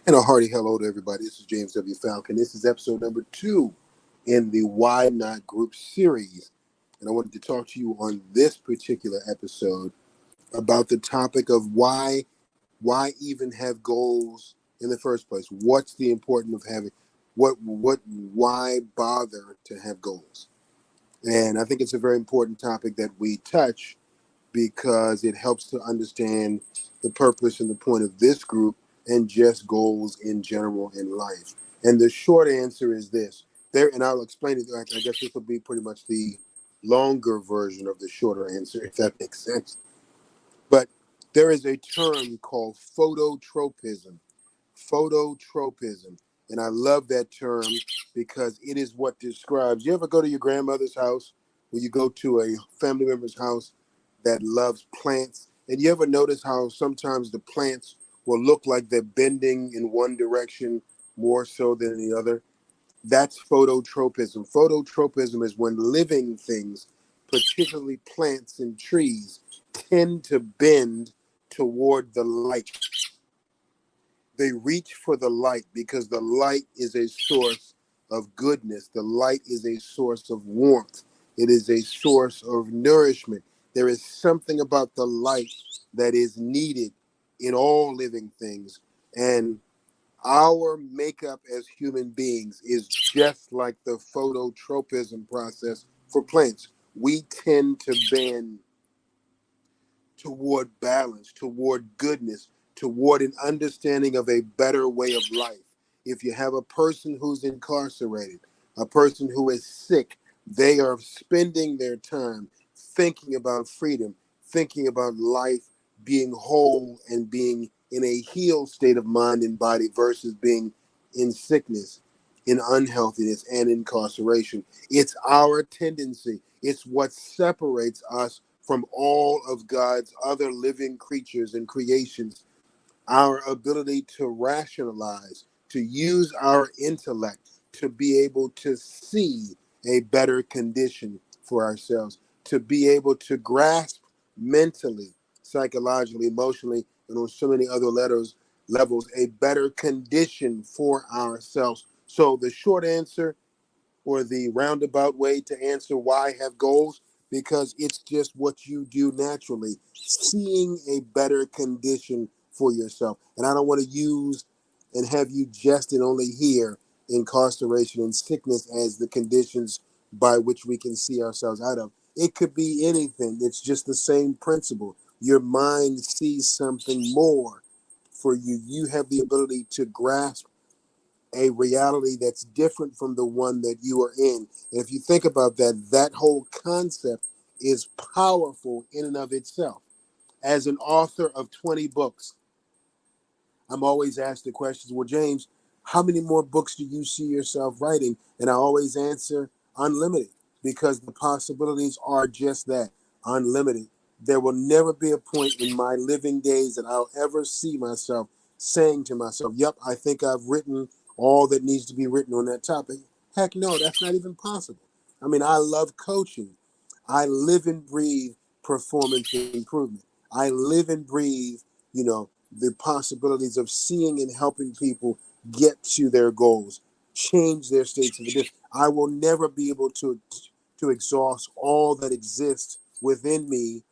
And a hearty hello to everybody. This is James W. Falcon. This is episode number 2 in the Why Not Group series. And I wanted to talk to you on this particular episode about the topic of why even have goals in the first place? What's the importance of having why bother to have goals? And I think it's a very important topic that we touch because it helps to understand the purpose and the point of this group and just goals in general in life. And the short answer is this. And I'll explain it. I guess this will be pretty much the longer version of the shorter answer, if that makes sense. But there is a term called phototropism. Phototropism. And I love that term because it is what describes. You ever go to your grandmother's house, or you go to a family member's house that loves plants, and you ever notice how sometimes the plants will look like they're bending in one direction more so than the other? That's phototropism. Phototropism is when living things, particularly plants and trees, tend to bend toward the light. They reach for the light because the light is a source of goodness. The light is a source of warmth. It is a source of nourishment. There is something about the light that is needed in all living things. And our makeup as human beings is just like the phototropism process for plants. We tend to bend toward balance, toward goodness, toward an understanding of a better way of life. If you have a person who's incarcerated, a person who is sick, they are spending their time thinking about freedom, thinking about life, being whole and being in a healed state of mind and body versus being in sickness, in unhealthiness, and incarceration. It's our tendency. It's what separates us from all of God's other living creatures and creations. Our ability to rationalize, to use our intellect, to be able to see a better condition for ourselves, to be able to grasp mentally, psychologically, emotionally, and on so many other levels, a better condition for ourselves. So the short answer, or the roundabout way to answer why have goals, because it's just what you do naturally, seeing a better condition for yourself. And I don't want to use and have you just and only hear incarceration and sickness as the conditions by which we can see ourselves out of. It could be anything. It's just the same principle. Your mind sees something more for you. You have the ability to grasp a reality that's different from the one that you are in. And if you think about that, that whole concept is powerful in and of itself. As an author of 20 books, I'm always asked the questions, well, James, how many more books do you see yourself writing? And I always answer unlimited, because the possibilities are just that, unlimited. There will never be a point in my living days that I'll ever see myself saying to myself, yep, I think I've written all that needs to be written on that topic. Heck no, that's not even possible. I mean, I love coaching. I live and breathe performance improvement. I live and breathe, the possibilities of seeing and helping people get to their goals, change their states of condition. I will never be able to exhaust all that exists within me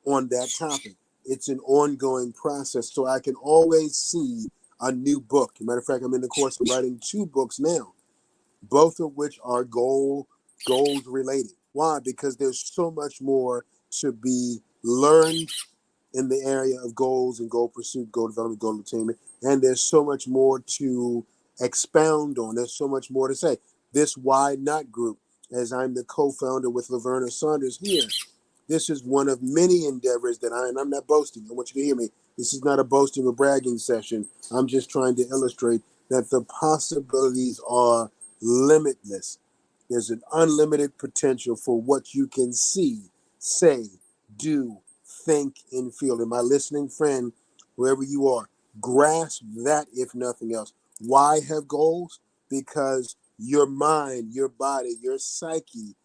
on that topic. It's an ongoing process, so I can always see a new book. As a matter of fact, I'm in the course of writing 2 books now, both of which are goals related. Why? Because there's so much more to be learned in the area of goals and goal pursuit, goal development, goal attainment. And there's so much more to expound on. There's so much more to say. This Why Not group, as I'm the co-founder with Laverna Saunders here, this is one of many endeavors that and I'm not boasting. I want you to hear me. This is not a boasting or bragging session. I'm just trying to illustrate that the possibilities are limitless. There's an unlimited potential for what you can see, say, do, think, and feel. And my listening friend, wherever you are, grasp that if nothing else. Why have goals? Because your mind, your body, your psyche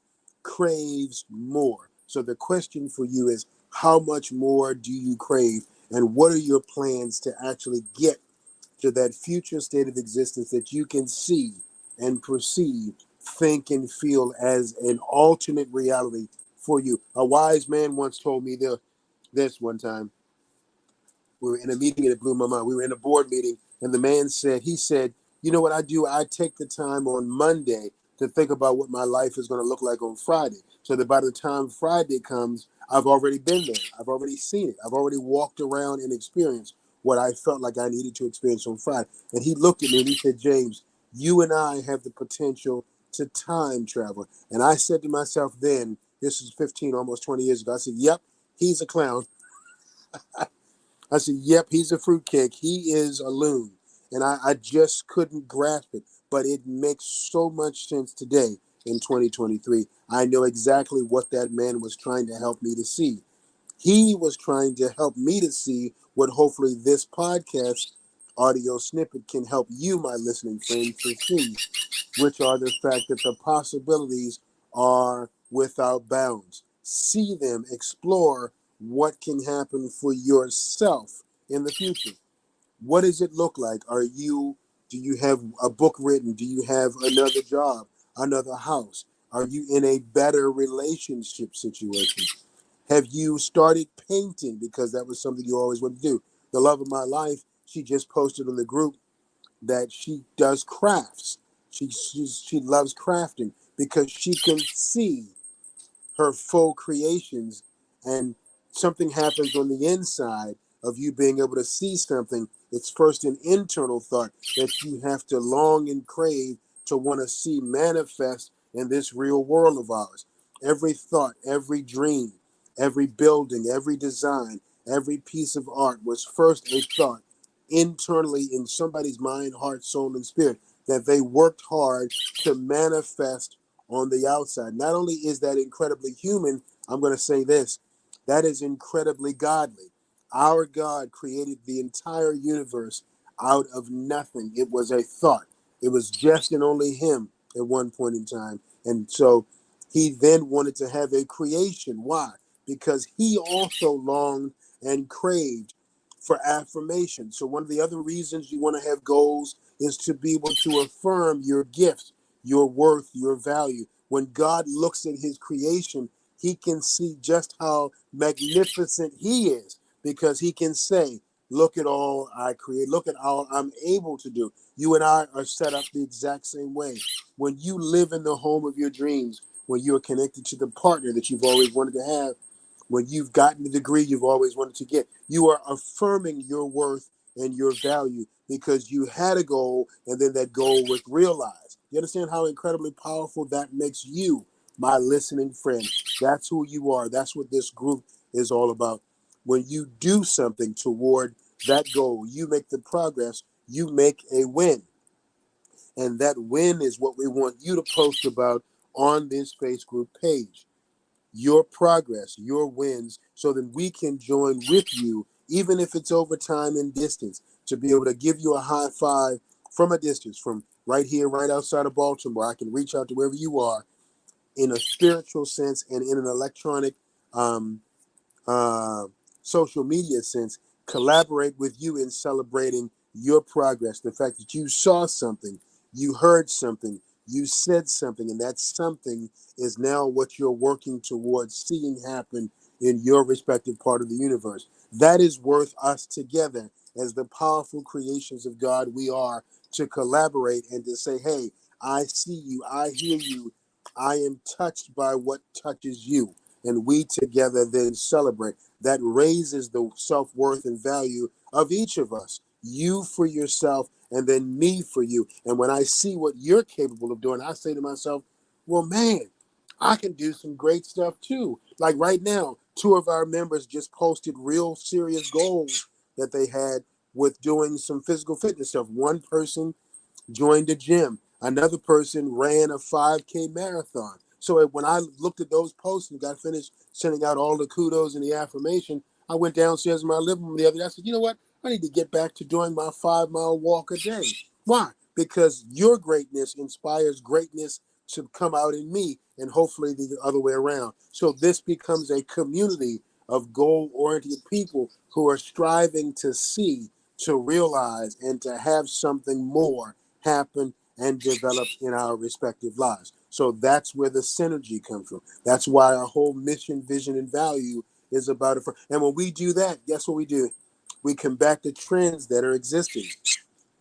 craves more. So the question for you is, how much more do you crave? And what are your plans to actually get to that future state of existence that you can see and perceive, think, and feel as an alternate reality for you. A wise man once told me this one time. We were in a meeting and it blew my mind. We were in a board meeting and the man said, he said, you know what I do? I take the time on Monday to think about what my life is going to look like on Friday. So that by the time Friday comes, I've already been there. I've already seen it. I've already walked around and experienced what I felt like I needed to experience on Friday. And he looked at me and he said, James, you and I have the potential to time travel. And I said to myself then, this is 15, almost 20 years ago, I said, yep, he's a clown. I said, yep, he's a fruitcake. He is a loon. And I just couldn't grasp it. But it makes so much sense today in 2023. I know exactly what that man was trying to help me to see. He was trying to help me to see what hopefully this podcast audio snippet can help you, my listening friends, to see, which are the fact that the possibilities are without bounds. See them, explore what can happen for yourself in the future. What does it look like? Do you have a book written? Do you have another job, another house? Are you in a better relationship situation? Have you started painting because that was something you always wanted to do? The love of my life, she just posted on the group that she does crafts. She loves crafting because she can see her full creations, and something happens on the inside of you being able to see something. It's first an internal thought that you have to long and crave to want to see manifest in this real world of ours. Every thought, every dream, every building, every design, every piece of art was first a thought internally in somebody's mind, heart, soul, and spirit that they worked hard to manifest on the outside. Not only is that incredibly human, I'm going to say this, that is incredibly godly. Our God created the entire universe out of nothing. It was a thought. It was just and only him at one point in time. And so he then wanted to have a creation. Why? Because he also longed and craved for affirmation. So one of the other reasons you want to have goals is to be able to affirm your gifts, your worth, your value. When God looks at his creation, he can see just how magnificent he is because he can say, look at all I create. Look at all I'm able to do. You and I are set up the exact same way. When you live in the home of your dreams, when you're connected to the partner that you've always wanted to have, when you've gotten the degree you've always wanted to get, you are affirming your worth and your value because you had a goal and then that goal was realized. You understand how incredibly powerful that makes you, my listening friend? That's who you are. That's what this group is all about. When you do something toward that goal, you make the progress, you make a win. And that win is what we want you to post about on this Facebook page. Your progress, your wins, so that we can join with you, even if it's over time and distance, to be able to give you a high five from a distance, from right here, right outside of Baltimore. I can reach out to wherever you are in a spiritual sense and in an electronic um, uh, social media sense, collaborate with you in celebrating your progress. The fact that you saw something, you heard something, you said something, and that something is now what you're working towards seeing happen in your respective part of the universe. That is worth us together as the powerful creations of God we are to collaborate and to say, hey, I see you, I hear you, I am touched by what touches you, and we together then celebrate. That raises the self-worth and value of each of us. You for yourself, and then me for you. And when I see what you're capable of doing, I say to myself, well, man, I can do some great stuff too. Like right now, two of our members just posted real serious goals that they had with doing some physical fitness stuff. One person joined a gym. Another person ran a 5K marathon. So when I looked at those posts and got finished sending out all the kudos and the affirmation, I went downstairs in my living room the other day. I said, you know what? I need to get back to doing my 5-mile walk a day. Why? Because your greatness inspires greatness to come out in me, and hopefully the other way around. So this becomes a community of goal-oriented people who are striving to see to realize and to have something more happen and develop in our respective lives. So that's where the synergy comes from. That's why our whole mission, vision, and value is about it. And when we do that, guess what we do? We combat the trends that are existing.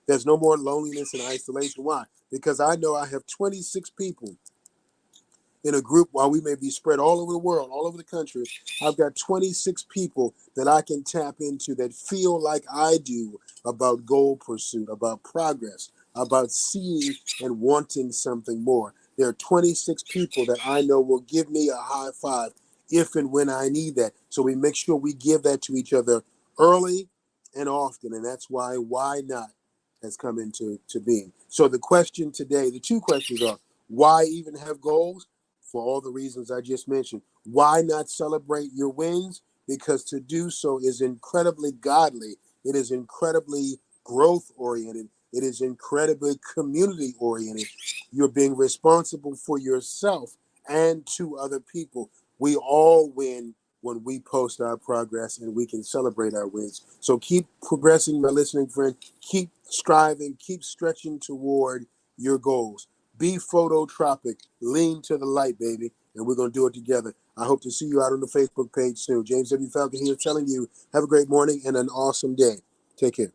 There's no more loneliness and isolation. Why? Because I know I have 26 people in a group. While we may be spread all over the world, all over the country, I've got 26 people that I can tap into that feel like I do about goal pursuit, about progress, about seeing and wanting something more. There are 26 people that I know will give me a high five if and when I need that. So we make sure we give that to each other early and often. And that's why not has come into being. So the question today, the two questions are, why even have goals? For all the reasons I just mentioned. Why not celebrate your wins? Because to do so is incredibly godly. It is incredibly growth oriented. It is incredibly community oriented. You're being responsible for yourself and to other people. We all win when we post our progress and we can celebrate our wins. So keep progressing, my listening friend. Keep striving, keep stretching toward your goals. Be phototropic. Lean to the light, baby. And we're going to do it together. I hope to see you out on the Facebook page soon. James W. Falcon here telling you, have a great morning and an awesome day. Take care.